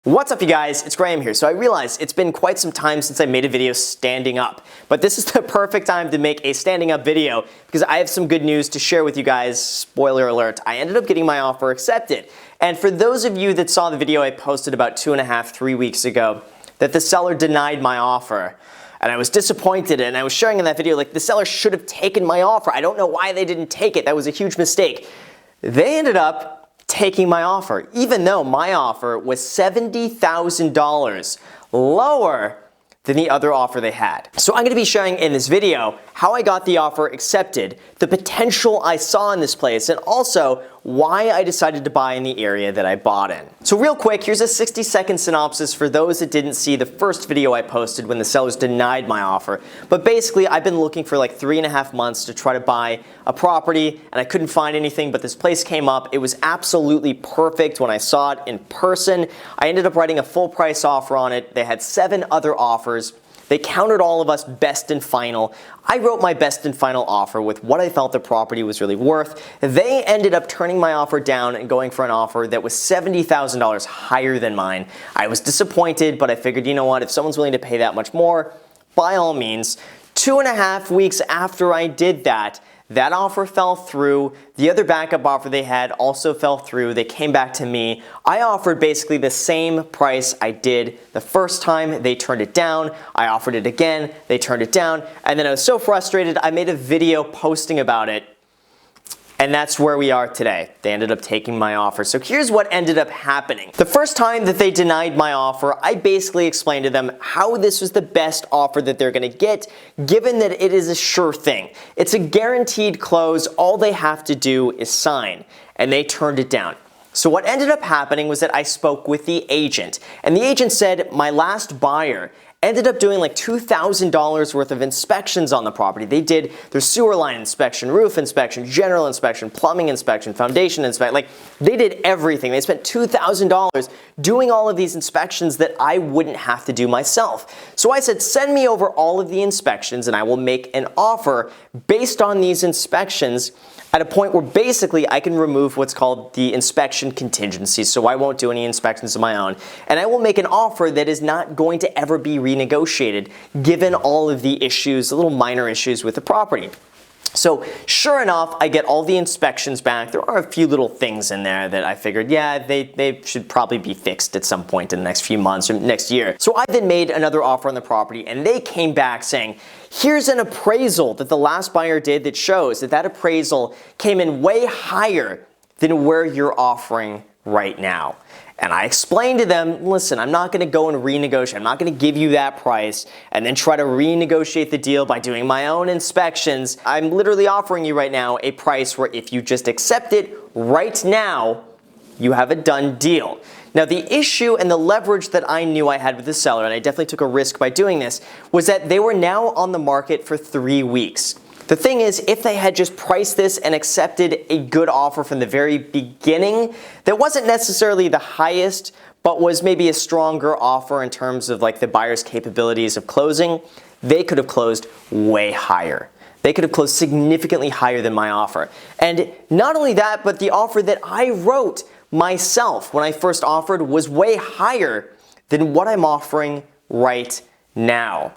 What's up you guys, it's Graham here. So I realize it's been quite some time since I made a video standing up, but this is the perfect time to make a standing up video because I have some good news to share with you guys. Spoiler alert, I ended up getting my offer accepted. And for those of you that saw the video I posted about 2.5–3 weeks ago, that the seller denied my offer, and I was disappointed, and I was sharing in that video like the seller should have taken my offer. I don't know why they didn't take it, that was a huge mistake. They ended up taking my offer, even though my offer was $70,000 lower than the other offer they had. So I'm going to be sharing in this video how I got the offer accepted, the potential I saw in this place, and also why I decided to buy in the area that I bought in. So real quick, here's a 60-second synopsis for those that didn't see the first video I posted when the sellers denied my offer. But basically, I've been looking for like 3.5 months to try to buy a property, and I couldn't find anything, but this place came up. It was absolutely perfect when I saw it in person. I ended up writing a full price offer on it. They had 7 other offers. They counted all of us best and final. I wrote my best and final offer with what I felt the property was really worth. They ended up turning my offer down and going for an offer that was $70,000 higher than mine. I was disappointed, but I figured, you know what, if someone's willing to pay that much more, by all means. 2.5 weeks after I did that, that offer fell through. The other backup offer they had also fell through. They came back to me. I offered basically the same price I did the first time. They turned it down. I offered it again. They turned it down. And then I was so frustrated, I made a video posting about it. And that's where we are today. They ended up taking my offer. So here's what ended up happening. The first time that they denied my offer, I basically explained to them how this was the best offer that they're gonna get, given that it is a sure thing. It's a guaranteed close. All they have to do is sign. And they turned it down. So what ended up happening was that I spoke with the agent. And the agent said my last buyer ended up doing like $2,000 worth of inspections on the property. They did their sewer line inspection, roof inspection, general inspection, plumbing inspection, foundation inspection. Like, they did everything. They spent $2,000 doing all of these inspections that I wouldn't have to do myself. So I said, send me over all of the inspections and I will make an offer based on these inspections at a point where basically I can remove what's called the inspection contingency, so I won't do any inspections of my own, and I will make an offer that is not going to ever be renegotiated given all of the issues, the little minor issues with the property. So sure enough, I get all the inspections back. There are a few little things in there that I figured, yeah, they should probably be fixed at some point in the next few months or next year. So I then made another offer on the property and they came back saying, here's an appraisal that the last buyer did that shows that that appraisal came in way higher than where you're offering right now. And I explained to them, listen, I'm not going to go and renegotiate. I'm not going to give you that price and then try to renegotiate the deal by doing my own inspections. I'm literally offering you right now a price where if you just accept it right now, you have a done deal. Now, the issue and the leverage that I knew I had with the seller, and I definitely took a risk by doing this, was that they were now on the market for 3 weeks. The thing is, if they had just priced this and accepted a good offer from the very beginning, that wasn't necessarily the highest, but was maybe a stronger offer in terms of like the buyer's capabilities of closing, they could have closed way higher. They could have closed significantly higher than my offer. And not only that, but the offer that I wrote myself when I first offered was way higher than what I'm offering right now.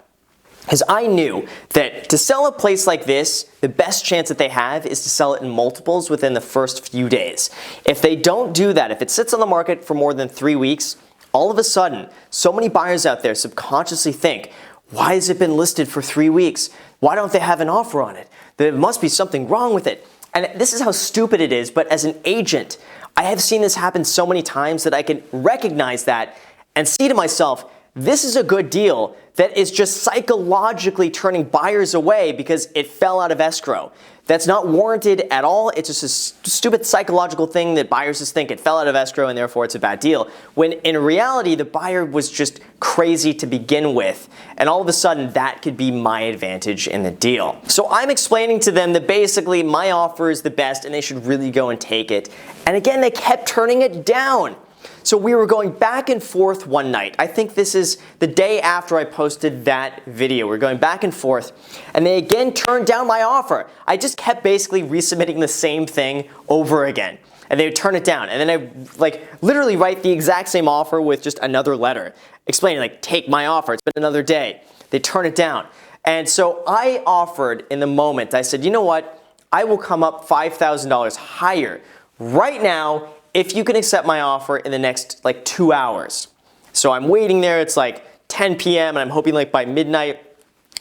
Because I knew that to sell a place like this, the best chance that they have is to sell it in multiples within the first few days. If they don't do that, if it sits on the market for more than 3 weeks, all of a sudden, so many buyers out there subconsciously think, why has it been listed for 3 weeks? Why don't they have an offer on it? There must be something wrong with it. And this is how stupid it is, but as an agent, I have seen this happen so many times that I can recognize that and see to myself, this is a good deal that is just psychologically turning buyers away because it fell out of escrow. That's not warranted at all. It's just a stupid psychological thing that buyers just think it fell out of escrow and therefore it's a bad deal. When in reality, the buyer was just crazy to begin with. And all of a sudden, that could be my advantage in the deal. So I'm explaining to them that basically my offer is the best and they should really go and take it. And again, they kept turning it down. So we were going back and forth one night. I think this is the day after I posted that video. We're going back and forth, and they again turned down my offer. I just kept basically resubmitting the same thing over again. and they would turn it down. And then I like literally write the exact same offer with just another letter, explaining like, take my offer, it's been another day. They turn it down. And so I offered in the moment, I said, you know what? I will come up $5,000 higher right now if you can accept my offer in the next like 2 hours. So I'm waiting there, it's like 10 p.m. and I'm hoping like by midnight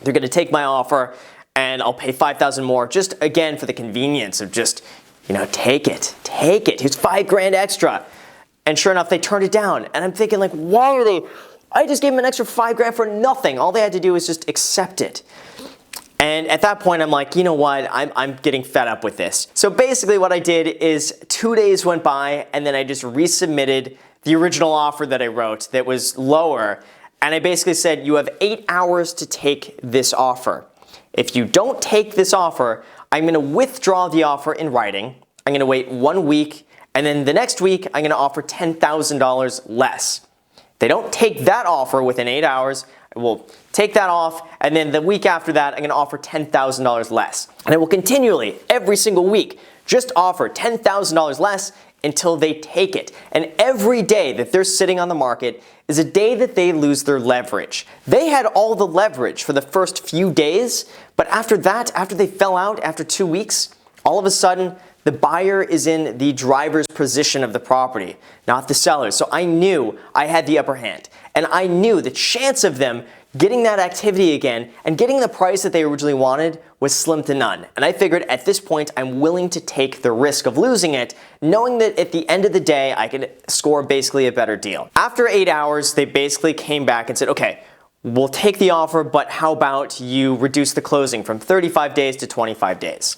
they're gonna take my offer and I'll pay $5,000 more just again for the convenience of just, you know, take it. Here's $5,000 extra. And sure enough, they turned it down. And I'm thinking like, why are they, I just gave them an extra $5,000 for nothing. All they had to do was just accept it. And at that point, I'm like, you know what, I'm getting fed up with this. So basically what I did is 2 days went by and then I just resubmitted the original offer that I wrote that was lower. And I basically said, you have 8 hours to take this offer. If you don't take this offer, I'm gonna withdraw the offer in writing. I'm gonna wait 1 week, and then the next week, I'm gonna offer $10,000 less. If they don't take that offer within 8 hours, I will take that off, and then the week after that, I'm gonna offer $10,000 less. And I will continually, every single week, just offer $10,000 less until they take it. And every day that they're sitting on the market is a day that they lose their leverage. They had all the leverage for the first few days, but after that, after they fell out after 2 weeks, all of a sudden, the buyer is in the driver's position of the property, not the seller. So I knew I had the upper hand. And I knew the chance of them getting that activity again and getting the price that they originally wanted was slim to none. And I figured at this point, I'm willing to take the risk of losing it, knowing that at the end of the day, I could score basically a better deal. After 8 hours, they basically came back and said, okay, we'll take the offer, but how about you reduce the closing from 35 days to 25 days?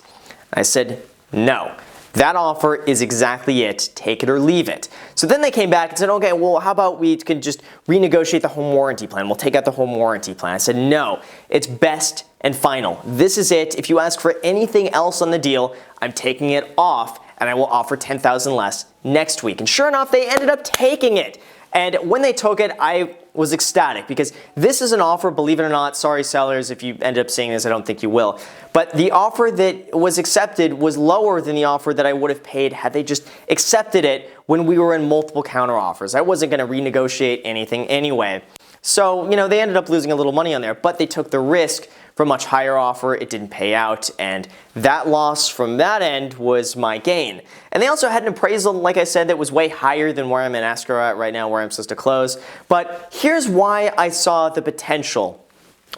I said, no. That offer is exactly it. Take it or leave it. So then they came back and said, okay, well, how about we can just renegotiate the home warranty plan? We'll take out the home warranty plan. I said, no, it's best and final. This is it. If you ask for anything else on the deal, I'm taking it off and I will offer $10,000 less next week. And sure enough, they ended up taking it. And when they took it, I was ecstatic because this is an offer, believe it or not, sorry sellers if you end up seeing this, I don't think you will, but the offer that was accepted was lower than the offer that I would have paid had they just accepted it when we were in multiple counter offers. I wasn't gonna renegotiate anything anyway. So, you know, they ended up losing a little money on there, but they took the risk for a much higher offer. It didn't pay out, and that loss from that end was my gain. And they also had an appraisal, like I said, that was way higher than where I'm in escrow at right now, where I'm supposed to close. But here's why I saw the potential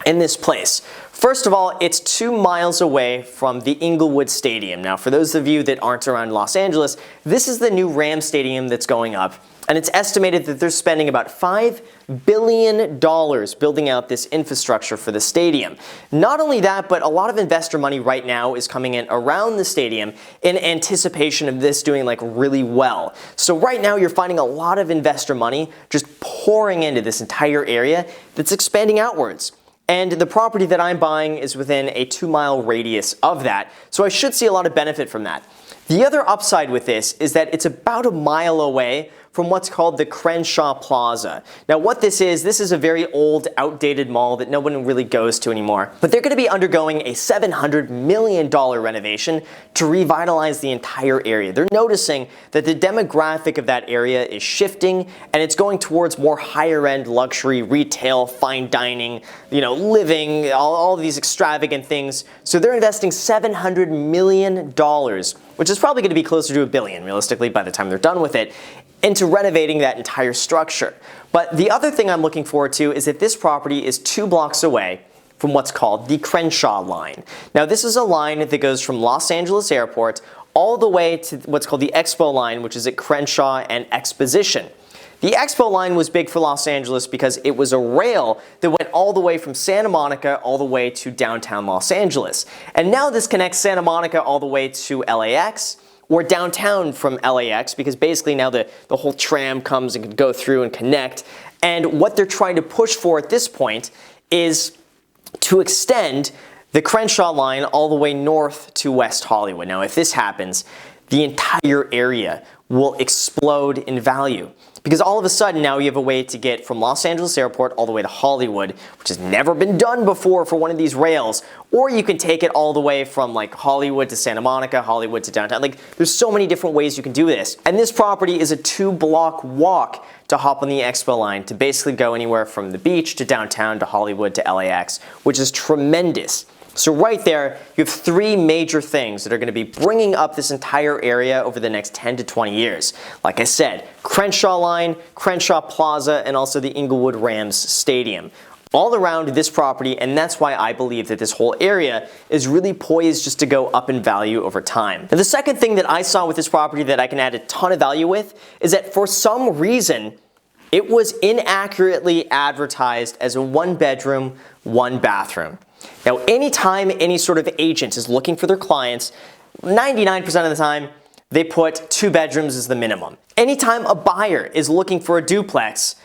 in this place. First of all, it's 2 miles away from the Inglewood Stadium. Now, for those of you that aren't around Los Angeles, this is the new Rams Stadium that's going up. And it's estimated that they're spending about $5 billion building out this infrastructure for the stadium. Not only that, but a lot of investor money right now is coming in around the stadium in anticipation of this doing like really well. So right now you're finding a lot of investor money just pouring into this entire area that's expanding outwards. And the property that I'm buying is within a 2-mile radius of that, so I should see a lot of benefit from that. The other upside with this is that it's about a mile away from what's called the Crenshaw Plaza. Now what this is a very old, outdated mall that no one really goes to anymore. But they're gonna be undergoing a $700 million renovation to revitalize the entire area. They're noticing that the demographic of that area is shifting and it's going towards more higher end luxury, retail, fine dining, you know, living, all these extravagant things. So they're investing $700 million, which is probably gonna be closer to $1 billion realistically by the time they're done with it, into renovating that entire structure. But the other thing I'm looking forward to is that this property is 2 blocks away from what's called the Crenshaw line. Now this is a line that goes from Los Angeles Airport all the way to what's called the Expo line, which is at Crenshaw and Exposition. The Expo line was big for Los Angeles because it was a rail that went all the way from Santa Monica all the way to downtown Los Angeles. And now this connects Santa Monica all the way to LAX, or downtown from LAX, because basically now the whole tram comes and can go through and connect. And what they're trying to push for at this point is to extend the Crenshaw line all the way north to West Hollywood. Now, if this happens, the entire area will explode in value Because all of a sudden now you have a way to get from Los Angeles Airport all the way to Hollywood, which has never been done before for one of these rails. Or you can take it all the way from like Hollywood to Santa Monica, Hollywood to downtown. Like there's so many different ways you can do this. And this property is a 2-block walk to hop on the Expo line to basically go anywhere from the beach to downtown to Hollywood to LAX, which is tremendous. So right there, you have 3 major things that are going to be bringing up this entire area over the next 10 to 20 years. Like I said, Crenshaw Line, Crenshaw Plaza, and also the Inglewood Rams Stadium. All around this property, and that's why I believe that this whole area is really poised just to go up in value over time. Now the second thing that I saw with this property that I can add a ton of value with is that for some reason, it was inaccurately advertised as a 1-bedroom, 1-bathroom. Now, anytime any sort of agent is looking for their clients, 99% of the time, they put 2 bedrooms as the minimum. Anytime a buyer is looking for a duplex,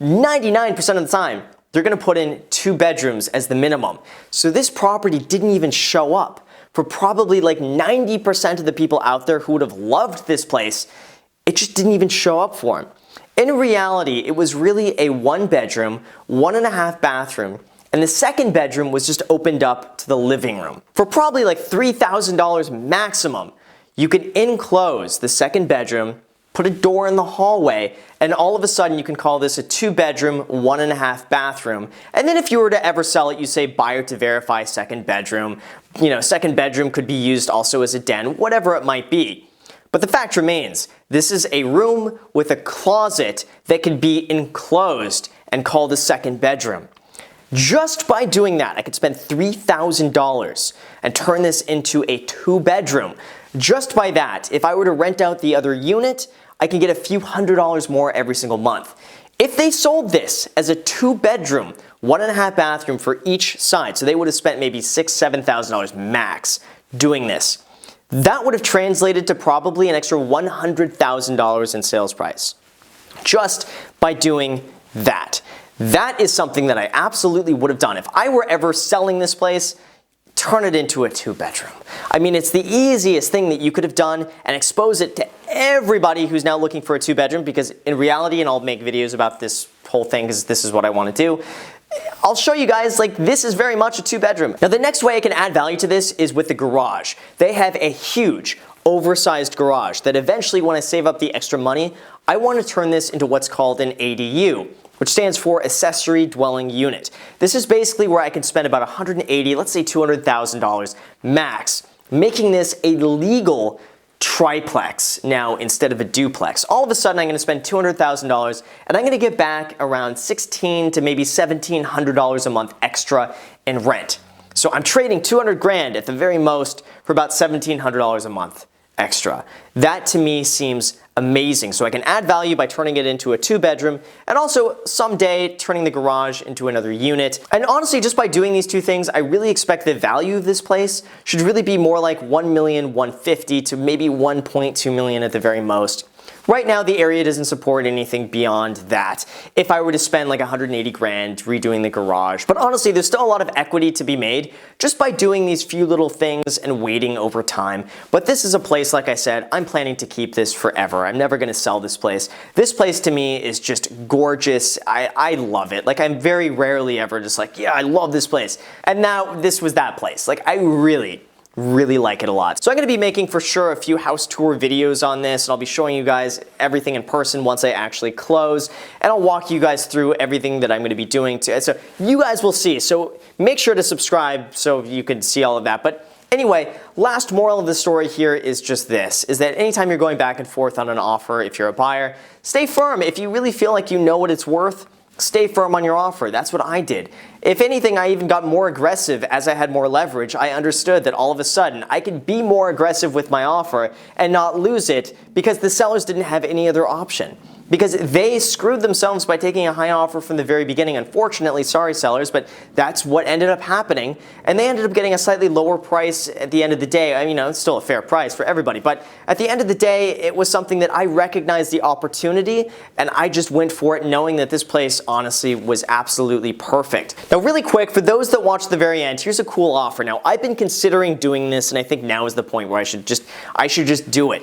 99% of the time, they're going to put in 2 bedrooms as the minimum. So this property didn't even show up. For probably like 90% of the people out there who would have loved this place, it just didn't even show up for them. In reality, it was really a 1-bedroom, 1.5 bathroom, and the 2nd bedroom was just opened up to the living room. For probably like $3,000 maximum, you could enclose the 2nd bedroom, put a door in the hallway, and all of a sudden you can call this a 2-bedroom, 1.5 bathroom. And then if you were to ever sell it, you say buyer to verify 2nd bedroom. You know, 2nd bedroom could be used also as a den, whatever it might be. But the fact remains, this is a room with a closet that can be enclosed and called a 2nd bedroom. Just by doing that, I could spend $3,000 and turn this into a 2-bedroom. Just by that, if I were to rent out the other unit, I can get a few $100s more every single month. If they sold this as a 2-bedroom, 1.5 bathroom for each side, so they would have spent maybe $6,000, $7,000 max doing this. That would have translated to probably an extra $100,000 in sales price. Just by doing that. That is something that I absolutely would have done. If I were ever selling this place, turn it into a 2-bedroom. I mean, it's the easiest thing that you could have done and expose it to everybody who's now looking for a 2-bedroom, because in reality, and I'll make videos about this whole thing because this is what I want to do, I'll show you guys, like, this is very much a 2-bedroom. Now, the next way I can add value to this is with the garage. They have a huge, oversized garage that eventually, when I save up the extra money, I want to turn this into what's called an ADU, which stands for Accessory Dwelling Unit. This is basically where I can spend about $180,000, let's say $200,000 max, making this a legal triplex now instead of a duplex. All of a sudden, I'm going to spend $200,000 and I'm going to get back around $1,600 to maybe $1,700 a month extra in rent. So I'm trading $200,000 at the very most for about $1,700 a month extra. That to me seems amazing. So I can add value by turning it into a 2-bedroom and also someday turning the garage into another unit. And honestly, just by doing these 2 things, I really expect the value of this place should really be more like $1,150,000 to maybe $1.2 million at the very most. Right now, the area doesn't support anything beyond that. If I were to spend like $180,000 redoing the garage. But honestly, there's still a lot of equity to be made just by doing these few little things and waiting over time. But this is a place, like I said, I'm planning to keep this forever. I'm never going to sell this place. This place to me is just gorgeous. I love it. Like, I'm very rarely ever just like, yeah, I love this place. And now this was that place. Like, I really like it a lot. So I'm going to be making for sure a few house tour videos on this, and I'll be showing you guys everything in person once I actually close, and I'll walk you guys through everything that I'm going to be doing so you guys will see. So make sure to subscribe so you can see all of that. But anyway, last moral of the story here is just this, is that anytime you're going back and forth on an offer, if you're a buyer, stay firm. If you really feel like you know what it's worth, stay firm on your offer. That's what I did. If anything, I even got more aggressive as I had more leverage. I understood that all of a sudden I could be more aggressive with my offer and not lose it because the sellers didn't have any other option. Because they screwed themselves by taking a high offer from the very beginning. Unfortunately, sorry sellers, but that's what ended up happening. And they ended up getting a slightly lower price at the end of the day. I mean, it's still a fair price for everybody. But at the end of the day, it was something that I recognized the opportunity and I just went for it knowing that this place honestly was absolutely perfect. Now really quick, for those that watched the very end, here's a cool offer. Now I've been considering doing this and I think now is the point where I should just do it.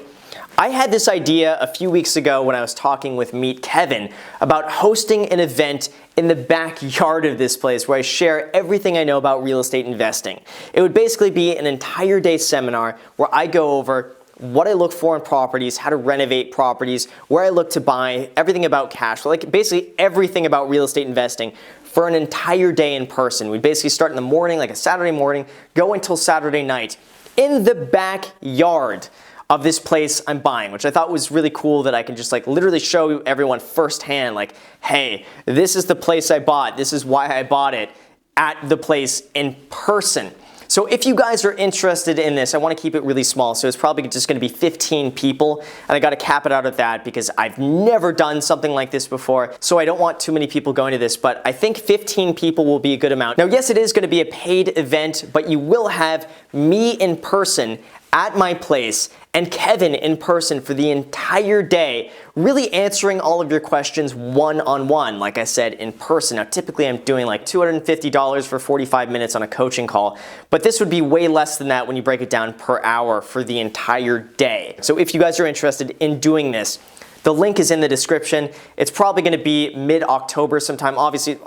I had this idea a few weeks ago when I was talking with Meet Kevin about hosting an event in the backyard of this place where I share everything I know about real estate investing. It would basically be an entire day seminar where I go over what I look for in properties, how to renovate properties, where I look to buy, everything about cash flow, like basically everything about real estate investing for an entire day in person. We'd basically start in the morning, like a Saturday morning, go until Saturday night in the backyard of this place I'm buying, which I thought was really cool that I can just like literally show everyone firsthand, like, hey, this is the place I bought, this is why I bought it at the place in person. So if you guys are interested in this, I want to keep it really small, so it's probably just going to be 15 people, and I got to cap it out at that because I've never done something like this before, so I don't want too many people going to this, but I think 15 people will be a good amount. Now, yes, it is going to be a paid event, but you will have me in person at my place and Kevin in person for the entire day, really answering all of your questions one-on-one, like I said, in person. Now, typically I'm doing like $250 for 45 minutes on a coaching call, but this would be way less than that when you break it down per hour for the entire day. So if you guys are interested in doing this, the link is in the description. It's probably going to be mid-October sometime. Obviously,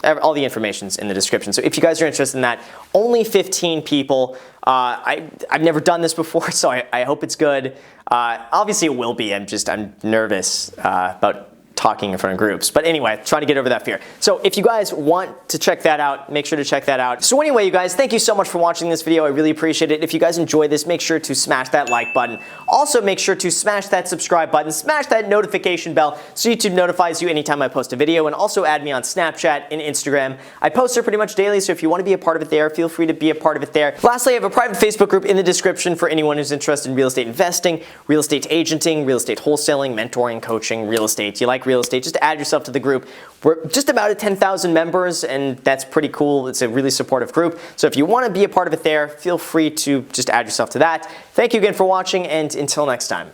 all the information's in the description. So if you guys are interested in that, only 15 people. I've never done this before, so I hope it's good. Obviously, it will be. I'm nervous about talking in front of groups. But anyway, trying to get over that fear. So if you guys want to check that out, make sure to check that out. So anyway, you guys, thank you so much for watching this video. I really appreciate it. If you guys enjoyed this, make sure to smash that like button. Also, make sure to smash that subscribe button, smash that notification bell so YouTube notifies you anytime I post a video, and also add me on Snapchat and Instagram. I post there pretty much daily, so if you want to be a part of it there, feel free to be a part of it there. Lastly, I have a private Facebook group in the description for anyone who's interested in real estate investing, real estate agenting, real estate wholesaling, mentoring, coaching, real estate. You like real estate, just add yourself to the group. We're just about at 10,000 members, and that's pretty cool. It's a really supportive group. So if you want to be a part of it there, feel free to just add yourself to that. Thank you again for watching, and until next time.